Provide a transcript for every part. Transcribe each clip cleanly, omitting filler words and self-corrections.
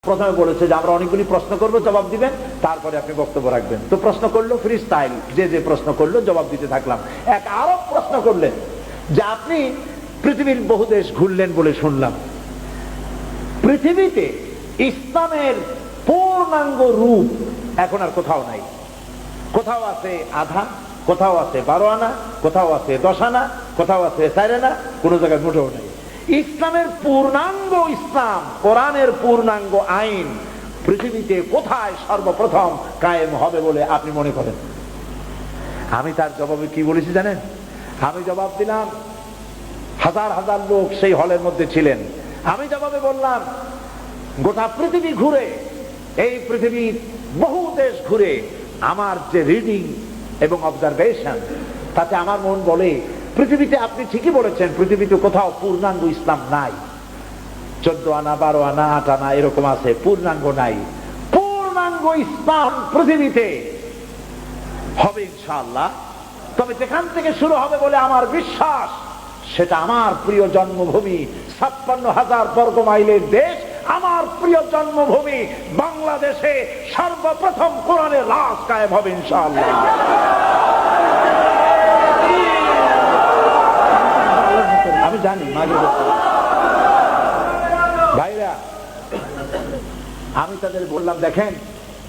প্রথমে বলেছে যে আমরা অনেকগুলি প্রশ্ন করব, জবাব দিবেন, তারপরে আপনি বক্তব্য রাখবেন। তো প্রশ্ন করলো ফ্রি স্টাইল, যে প্রশ্ন করলো জবাব দিতে থাকলাম। এক আরব প্রশ্ন করলেন যে আপনি পৃথিবীর বহু দেশ ঘুরলেন বলে শুনলাম, পৃথিবীতে ইসলামের পূর্ণাঙ্গ রূপ এখন আর কোথাও নাই। কোথাও আছে আধা, কোথাও আছে 12 আনা, কোথাও আছে 10 আনা, কোথাও আছে 4 আনা, কোন জায়গায় মোটেও নাই। ইসলামের পূর্ণাঙ্গ ইসলাম, কোরআনের পূর্ণাঙ্গ আইন পৃথিবীতে কোথায় সর্বপ্রথম কায়েম হবে বলে আপনি মনে করেন? আমি তার জবাবে কি বলেছি জানেন? আমি জবাব দিলাম, হাজার হাজার লোক সেই হলের মধ্যে ছিলেন। আমি জবাবে বললাম, গোটা পৃথিবী ঘুরে, এই পৃথিবীর বহু দেশ ঘুরে আমার যে রিডিং এবং অবজারভেশন, তাতে আমার মন বলে পৃথিবীতে আপনি ঠিকই বলেছেন, পৃথিবীতে কোথাও পূর্ণাঙ্গ ইসলাম নাই। 14 আনা, 12 আনা, 8 আনা এরকম আছে, পূর্ণাঙ্গ নাই। পূর্ণাঙ্গ ইসলাম পৃথিবীতে হবে ইনশাআল্লাহ। তবে যেখান থেকে শুরু হবে বলে আমার বিশ্বাস, সেটা আমার প্রিয় জন্মভূমি 56,000 বর্গ মাইলের দেশ, আমার প্রিয় জন্মভূমি বাংলাদেশে সর্বপ্রথম কোরআনের রাজ কায়েম হবে ইনশাআল্লাহ। আমি জানি ভাইরা, আমি তাদের বললাম, দেখেন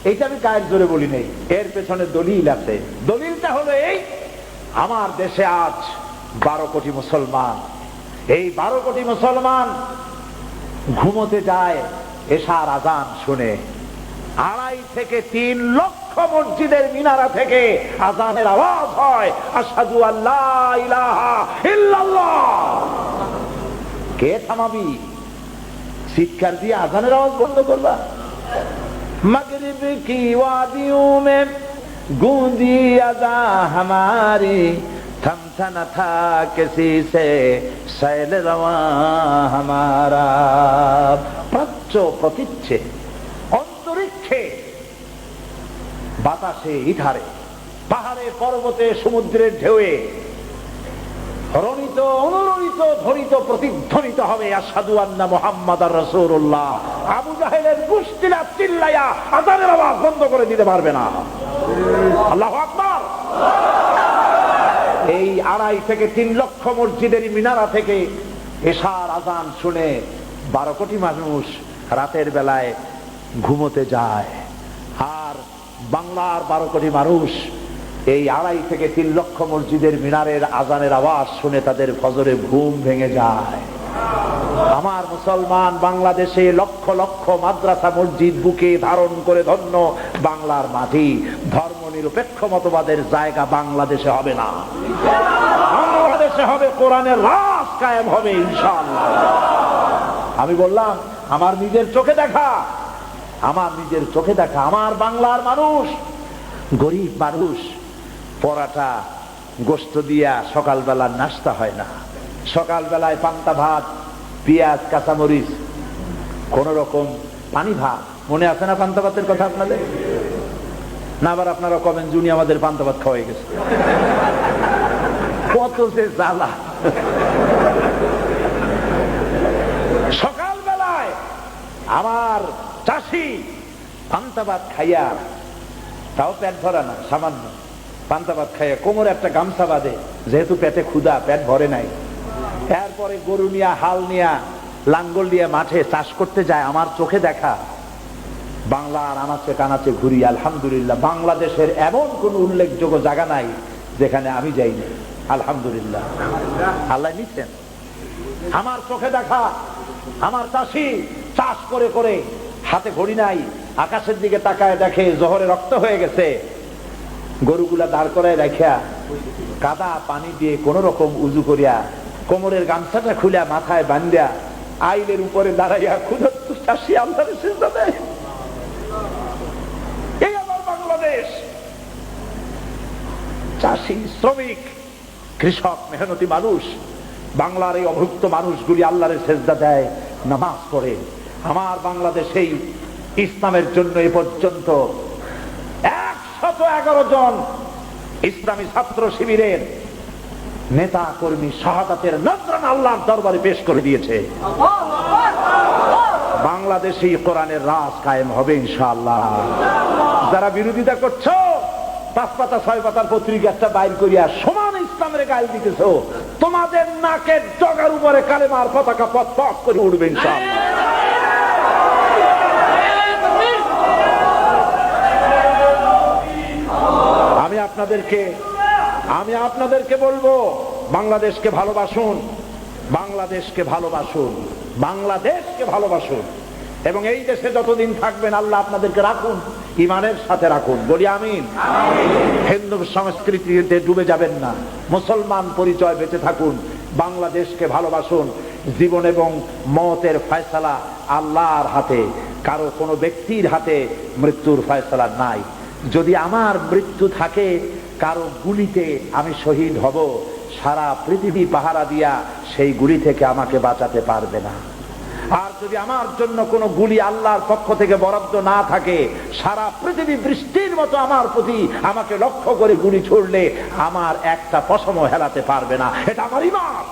এইটা আমি কায়ের জোরে বলি নেই, এর পেছনে দলিল আছে। দলিলটা হলো এই, আমার দেশে আজ 12 কোটি মুসলমান। এই 12 কোটি মুসলমান ঘুমোতে যায় এশার আজান শুনে। 2.5 থেকে 3 লক্ষ মসজিদের মিনারা থেকে আজানের আওয়াজ হয়, আশহাদু আল্লা ইলাহা ইল্লাল্লাহ। কে থামাবি? চিৎকার দিয়ে আজানের আওয়াজ বন্ধ করবা? মাগরিব কি ওয়াদিयों में गूंजी अज़ा हमारी, थमता न था किसी से सैल रवा हमारा। প্রাচ্য প্রতীচ্ছে, অন্তরিক্ষে, বাতাসে, ইথারে, পাহাড়ে, পর্বতে, সমুদ্রের ঢেউয়ে রণিত, অনুরণিত, ধ্বনিত, প্রতিধ্বনিত হবে আশহাদু আন্না মুহাম্মাদার রাসূলুল্লাহ। আবু জাহেলের গোষ্ঠীরা চিল্লায়া আযানের আওয়াজ বন্ধ করে দিতে পারবে না। আল্লাহু আকবার। এই 2.5 থেকে 3 লক্ষ মসজিদের মিনারা থেকে এশার আজান শুনে 12 কোটি মানুষ রাতের বেলায় ঘুমোতে যায়। আর বাংলার 12 কোটি মানুষ এই 2.5 থেকে 3 লক্ষ মসজিদের মিনারের আজানের আওয়াজ শুনে তাদের ফজরে ঘুম ভেঙে যায়। আমার মুসলমান বাংলাদেশে লক্ষ লক্ষ মাদ্রাসা মসজিদ বুকে ধারণ করে ধন্য বাংলার মাটি। ধর্ম নিরপেক্ষ মতবাদের জায়গা বাংলাদেশে হবে না, বাংলাদেশে হবে কোরআনের রাজ কায়েম হবে ইনশাআল্লাহ। আমি বললাম, আমার নিজের চোখে দেখা, আমার নিজের চোখে দেখা, আমার বাংলার মানুষ, গরিব মানুষ, পরাটা গোস্ত দিয়া সকালবেলা নাস্তা হয় না। সকালবেলায় পান্তা ভাত, পেঁয়াজ, কাঁচামরিচ, কোন রকম পানি ভাত। মনে আছে না পান্তা ভাতের কথা আপনাদের? না আবার আপনারা কবেন জুনি আমাদের পান্তা ভাত খাওয়াই গেছে। কত যে জ্বালা। সকালবেলায় আমার চাষি পান্তা ভাত খাইয়া, তাও পেট ভরা না, সামান্য পান্তা ভাত খাইয়া কোমরে একটা গামছা বাঁধে, যেহেতু পেটে ক্ষুধা, পেট ভরে নাই। এরপরে গরু নিয়া, হাল নিয়া, লাঙ্গল দিয়ে মাঠে চাষ করতে যায়। আমার চোখে দেখা, বাংলার আনাচে কানাচে ঘুরি, আলহামদুলিল্লাহ বাংলাদেশের এমন কোন উল্লেখযোগ্য জায়গা নাই যেখানে আমি যাইনি। আলহামদুলিল্লাহ, আল্লাহ নিচ্ছেন। আমার চোখে দেখা, আমার চাষি চাষ করে করে, হাতে ঘড়ি নাই, আকাশের দিকে তাকায় দেখে জোহরে রক্ত হয়ে গেছে। গরুগুলা দাঁড় করায় রাখিয়া কাদা পানি দিয়ে কোন রকম উজু করিয়া, কোমরের গামছাটা খুলে মাথায় বান্ধিয়া, আইলের উপরে দাঁড়াইয়া ক্ষুধার্ত চাষি আল্লাহর সিজদা দেয়। এই আমার বাংলাদেশ। চাষি, শ্রমিক, কৃষক, মেহনতি মানুষ, বাংলার এই অভুক্ত মানুষগুলি আল্লাহর সিজদা দেয়, নামাজ পড়ে। আমার বাংলাদেশেই ইসলামের জন্য এ পর্যন্ত 111 জন ইসলামী ছাত্র শিবিরের নেতা কর্মী শাহাদাতের নজরানা আল্লাহর দরবারে পেশ করে দিয়েছে। বাংলাদেশেই কোরআনের রাজ কায়েম হবে ইনশাআল্লাহ। যারা বিরোধিতা করছো, 5 পাতা 6 পাতার পত্রিকা একটা বাইর করিয়া সমান ইসলামের গায়ে দিতেছো, তোমাদের নাকের ডগার উপরে কালেমার পতাকা পথ পথ করে উঠবে ইনশাআল্লাহ। আমি আপনাদেরকে বলবো, বাংলাদেশকে ভালোবাসুন, বাংলাদেশকে ভালোবাসুন, বাংলাদেশকে ভালোবাসুন, এবং এই দেশে যতদিন থাকবেন আল্লাহ আপনাদেরকে রাখুন, ইমানের সাথে রাখুন। বলি আমিন। হিন্দু সংস্কৃতিতে ডুবে যাবেন না, মুসলমান পরিচয় বেঁচে থাকুন, বাংলাদেশকে ভালোবাসুন। জীবন এবং মওতের ফয়সালা আল্লাহর হাতে, কারো কোনো ব্যক্তির হাতে মৃত্যুর ফয়সালা নাই। যদি আমার মৃত্যু থাকে কারো গুলিতে, আমি শহীদ হব, সারা পৃথিবী পাহারা দিয়া সেই গুলি থেকে আমাকে বাঁচাতে পারবে না। আর যদি আমার জন্য কোনো গুলি আল্লাহর পক্ষ থেকে বরাদ্দ না থাকে, সারা পৃথিবী বৃষ্টির মতো আমার প্রতি আমাকে লক্ষ্য করে গুলি ছুড়লে আমার একটা পশমও হেলাতে পারবে না। এটা আমার ঈমান।